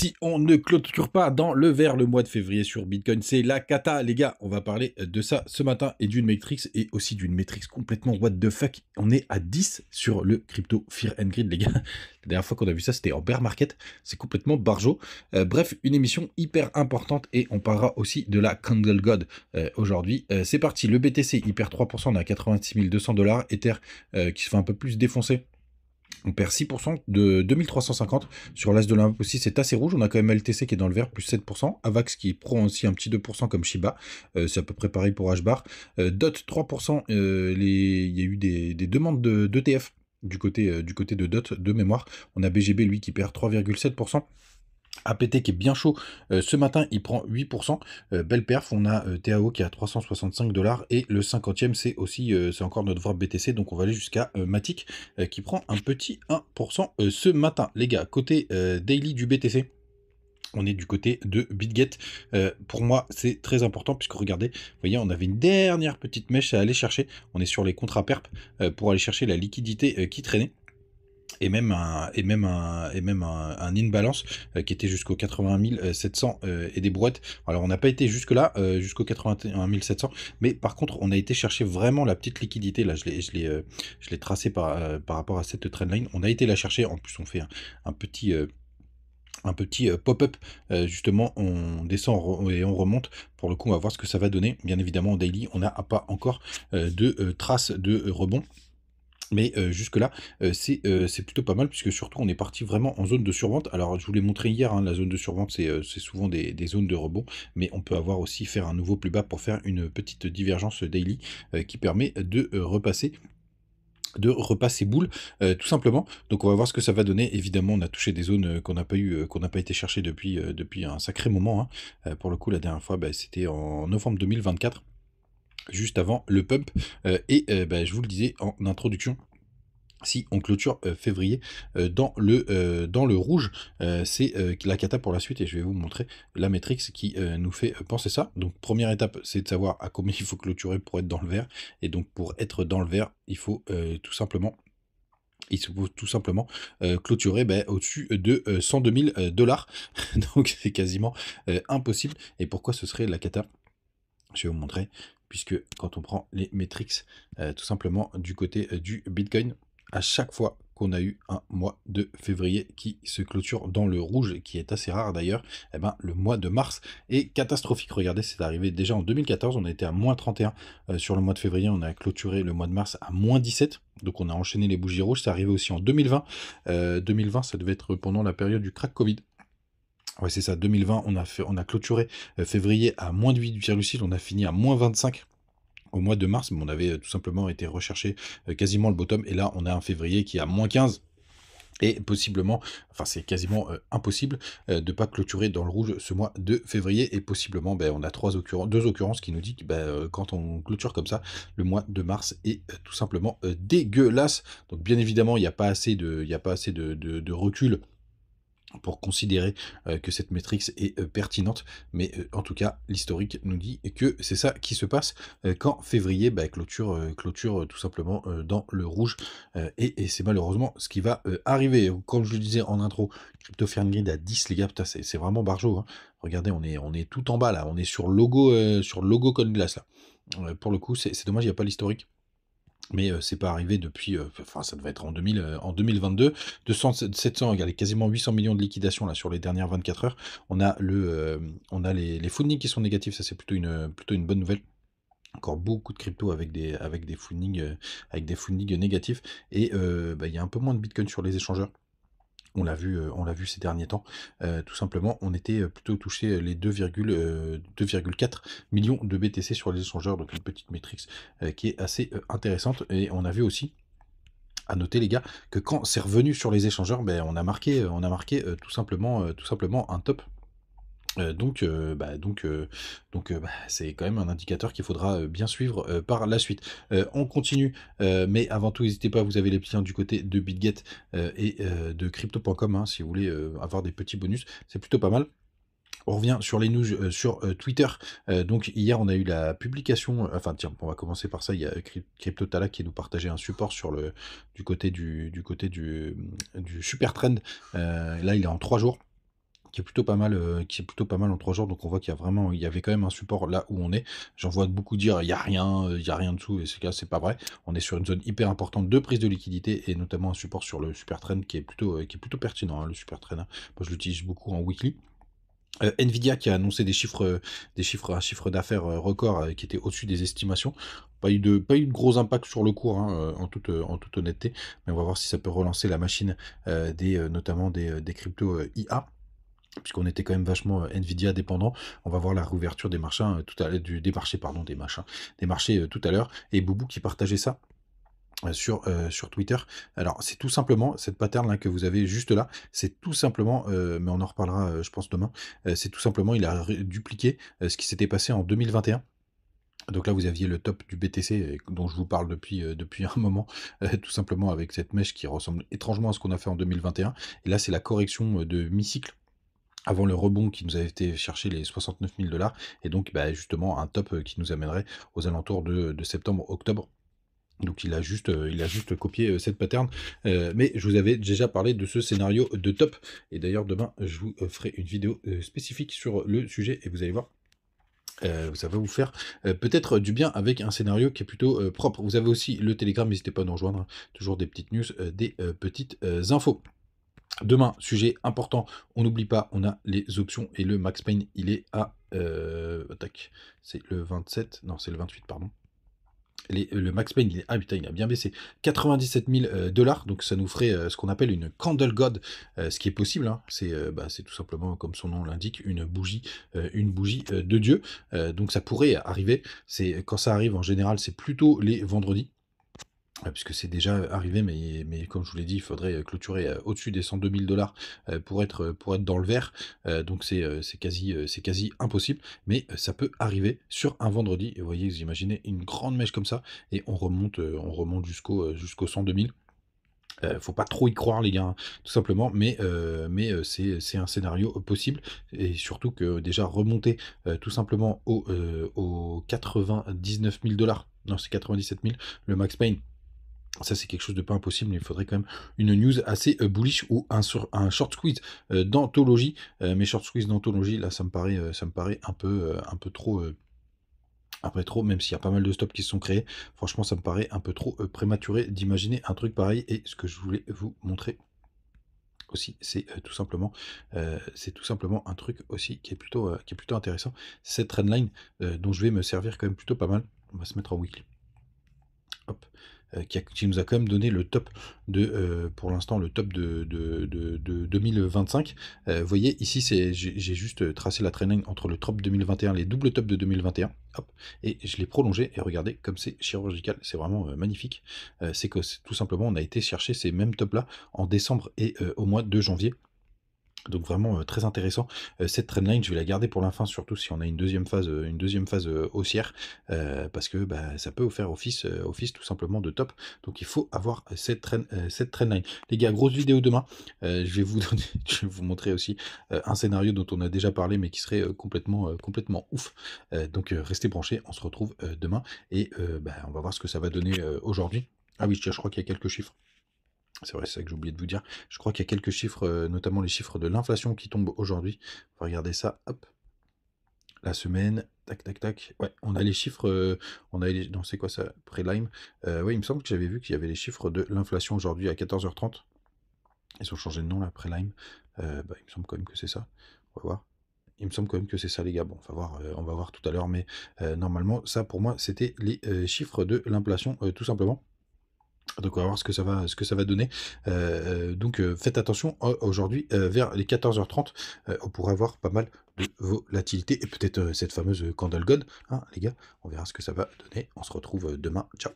Si on ne clôture pas dans le vert le mois de février sur Bitcoin, c'est la cata, les gars. On va parler de ça ce matin et d'une matrix et aussi d'une matrix complètement what the fuck. On est à 10 sur le crypto Fear and Greed, les gars. La dernière fois qu'on a vu ça, c'était en bear market. C'est complètement barjo. Bref, une émission hyper importante et on parlera aussi de la Candle God aujourd'hui. C'est parti, le BTC, il perd 3%, on est à 86 200 $. Ether qui se fait un peu plus défoncer. On perd 6% de 2350. Sur l'As de l'Olympe aussi, c'est assez rouge. On a quand même LTC qui est dans le vert, plus 7%. Avax qui prend aussi un petit 2% comme Shiba. C'est à peu près pareil pour HBAR. DOT, 3%. Il y a eu des demandes d'ETF du côté de DOT de mémoire. On a BGB, lui, qui perd 3,7%. APT qui est bien chaud, ce matin il prend 8%, belle perf. On a TAO qui est à 365 $ et le 50e c'est aussi, c'est encore notre voie BTC, donc on va aller jusqu'à Matic qui prend un petit 1% ce matin. Les gars, côté daily du BTC, on est du côté de BitGet. Pour moi, c'est très important puisque regardez, vous voyez, on avait une dernière petite mèche à aller chercher. On est sur les contrats perp pour aller chercher la liquidité qui traînait. Et même un in-balance qui était jusqu'au 81 700 et des brouettes. Alors on n'a pas été jusque là, jusqu'au 81 700, mais par contre on a été chercher vraiment la petite liquidité. Là je l'ai tracé par rapport à cette trendline. On a été la chercher, en plus on fait un petit pop-up, justement on descend et on remonte. Pour le coup on va voir ce que ça va donner. Bien évidemment en daily on n'a pas encore de traces de rebond. Mais jusque-là, c'est plutôt pas mal, puisque surtout on est parti vraiment en zone de survente. Alors je vous l'ai montré hier, hein, la zone de survente c'est souvent des zones de rebond, mais on peut avoir aussi faire un nouveau plus bas pour faire une petite divergence daily qui permet de repasser boule, tout simplement. Donc on va voir ce que ça va donner. Évidemment on a touché des zones qu'on n'a pas été chercher depuis un sacré moment, hein. Pour le coup la dernière fois c'était en novembre 2024, juste avant le pump, je vous le disais en introduction, si on clôture février dans le rouge, c'est la cata pour la suite, et je vais vous montrer la matrix qui nous fait penser ça. Donc première étape, c'est de savoir à combien il faut clôturer pour être dans le vert, et donc pour être dans le vert, il faut tout simplement clôturer au-dessus de 102 000 $. Donc c'est quasiment impossible. Et pourquoi ce serait la cata? Je vais vous montrer, puisque quand on prend les metrics, tout simplement du côté du Bitcoin, à chaque fois qu'on a eu un mois de février qui se clôture dans le rouge, qui est assez rare d'ailleurs, le mois de mars est catastrophique. Regardez, c'est arrivé déjà en 2014, on a été à moins 31 sur le mois de février, on a clôturé le mois de mars à moins 17, donc on a enchaîné les bougies rouges. C'est arrivé aussi en 2020, 2020 ça devait être pendant la période du crack Covid. Ouais, c'est ça, 2020, on a clôturé février à moins de 8,6, on a fini à moins 25 au mois de mars, mais on avait tout simplement été rechercher quasiment le bottom, et là on a un février qui est à moins 15, et possiblement, enfin c'est quasiment impossible de ne pas clôturer dans le rouge ce mois de février, et possiblement on a deux occurrences qui nous disent que quand on clôture comme ça, le mois de mars est tout simplement dégueulasse. Donc bien évidemment il n'y a pas assez de recul pour considérer que cette matrix est pertinente, mais en tout cas l'historique nous dit que c'est ça qui se passe quand février clôture tout simplement dans le rouge, et c'est malheureusement ce qui va arriver. Comme je le disais en intro, Crypto Fear and Greed à 10, les gars, putain, c'est vraiment barjo, hein. Regardez, on est tout en bas là, on est sur le logo Coinglass là. Pour le coup c'est dommage, il n'y a pas l'historique. Mais c'est pas arrivé depuis, enfin ça devait être en 2022, 700, regardez, quasiment 800 millions de liquidations là sur les dernières 24 heures. On a les footings qui sont négatifs, ça c'est plutôt une bonne nouvelle. Encore beaucoup de crypto avec des footings négatifs, et il y a un peu moins de Bitcoin sur les échangeurs. On l'a vu ces derniers temps. Tout simplement, on était plutôt touché les 2,4 millions de BTC sur les échangeurs, donc une petite matrix qui est assez intéressante. Et on a vu aussi, à noter les gars, que quand c'est revenu sur les échangeurs, on a marqué tout simplement un top. C'est quand même un indicateur qu'il faudra bien suivre par la suite. On continue, mais avant tout, n'hésitez pas, vous avez les liens du côté de BitGet et de crypto.com, hein, si vous voulez avoir des petits bonus, c'est plutôt pas mal. On revient sur les news sur Twitter. Donc hier on a eu la publication, enfin tiens, on va commencer par ça. Il y a CryptoTalak qui nous partageait un support du côté du super trend. Là il est en 3 jours, qui est plutôt pas mal, en 3 jours. Donc on voit il y avait quand même un support là où on est. J'en vois beaucoup dire il y a rien dessous, et c'est pas vrai. On est sur une zone hyper importante de prise de liquidité, et notamment un support sur le super trend qui est plutôt pertinent, hein, le super trend, hein. Moi je l'utilise beaucoup en weekly. Nvidia qui a annoncé un chiffre d'affaires record, qui était au-dessus des estimations. Pas eu de gros impact sur le cours, hein, en toute honnêteté, mais on va voir si ça peut relancer la machine, notamment des cryptos IA, puisqu'on était quand même vachement Nvidia dépendant. On va voir la réouverture des marchés, tout à l'heure, des marchés, pardon, des marchés tout à l'heure, et Boubou qui partageait ça sur Twitter. Alors, c'est tout simplement cette pattern là que vous avez juste là, c'est tout simplement, mais on en reparlera, je pense demain. C'est tout simplement, il a dupliqué ce qui s'était passé en 2021. Donc là, vous aviez le top du BTC, dont je vous parle depuis un moment, tout simplement avec cette mèche qui ressemble étrangement à ce qu'on a fait en 2021. Et là, c'est la correction de mi-cycle avant le rebond qui nous avait été chercher les 69 000 $. Et donc, bah, justement, un top qui nous amènerait aux alentours de septembre-octobre. Donc il a juste copié cette pattern, mais je vous avais déjà parlé de ce scénario de top, et d'ailleurs demain je vous ferai une vidéo spécifique sur le sujet, et vous allez voir, ça va vous faire peut-être du bien avec un scénario qui est plutôt propre. Vous avez aussi le Telegram, n'hésitez pas à nous rejoindre, hein. Toujours des petites news, des petites infos. Demain, sujet important, on n'oublie pas, on a les options, et le Max Payne, il est à... tac, c'est le 27, non c'est le 28, pardon. Le Max Payne, il a bien baissé. 97 000 $, donc ça nous ferait ce qu'on appelle une Candle God, ce qui est possible, hein. C'est tout simplement, comme son nom l'indique, une bougie de Dieu. Donc ça pourrait arriver. Quand ça arrive, en général, c'est plutôt les vendredis, puisque c'est déjà arrivé, mais comme je vous l'ai dit, il faudrait clôturer au-dessus des 102 000 $ pour être dans le vert. Donc c'est quasi impossible, mais ça peut arriver sur un vendredi. Et vous voyez, vous imaginez une grande mèche comme ça, et on remonte jusqu'aux 102 000. Faut pas trop y croire, les gars, hein, tout simplement, mais c'est un scénario possible, et surtout que déjà remonter tout simplement aux 99 000 $, non c'est 97 000, le Max Payne. Ça, c'est quelque chose de pas impossible, mais il faudrait quand même une news assez bullish, ou un short squeeze d'anthologie. Mais short squeeze d'anthologie, là, ça me paraît un peu trop, même s'il y a pas mal de stops qui se sont créés. Franchement, ça me paraît un peu trop prématuré d'imaginer un truc pareil. Et ce que je voulais vous montrer aussi, c'est tout simplement un truc aussi qui est plutôt intéressant. Cette trendline dont je vais me servir quand même plutôt pas mal. On va se mettre en weekly. Hop. Qui nous a quand même donné le top pour l'instant, le top de 2025. Vous voyez, ici, j'ai juste tracé la trendline entre le top 2021, les doubles tops de 2021, hop, et je l'ai prolongé, et regardez comme c'est chirurgical, c'est vraiment magnifique. C'est que tout simplement, on a été chercher ces mêmes tops-là en décembre et au mois de janvier. Donc vraiment très intéressant. Cette trendline, je vais la garder pour la fin, surtout si on a une deuxième phase haussière, parce que bah, ça peut faire office tout simplement de top. Donc il faut avoir cette trendline. Les gars, grosse vidéo demain. Je vais vous montrer aussi un scénario dont on a déjà parlé, mais qui serait complètement ouf. Donc restez branchés, on se retrouve demain, et bah, on va voir ce que ça va donner aujourd'hui. Ah oui, je crois qu'il y a quelques chiffres. C'est vrai, c'est ça que j'ai oublié de vous dire. Je crois qu'il y a quelques chiffres, notamment les chiffres de l'inflation qui tombent aujourd'hui. On va regarder ça, hop. La semaine, tac, tac, tac. Ouais, on a les chiffres, non, c'est quoi ça? Prelime. Ouais, il me semble que j'avais vu qu'il y avait les chiffres de l'inflation aujourd'hui à 14h30. Ils ont changé de nom, là, Prelime. Bah, il me semble quand même que c'est ça. On va voir. Il me semble quand même que c'est ça, les gars. Bon, on va voir tout à l'heure, mais normalement, ça, pour moi, c'était les chiffres de l'inflation, tout simplement. Donc on va voir ce que ça va donner. Donc faites attention aujourd'hui, vers les 14h30, on pourrait avoir pas mal de volatilité, et peut-être cette fameuse Candle God, hein, les gars. On verra ce que ça va donner. On se retrouve demain. Ciao.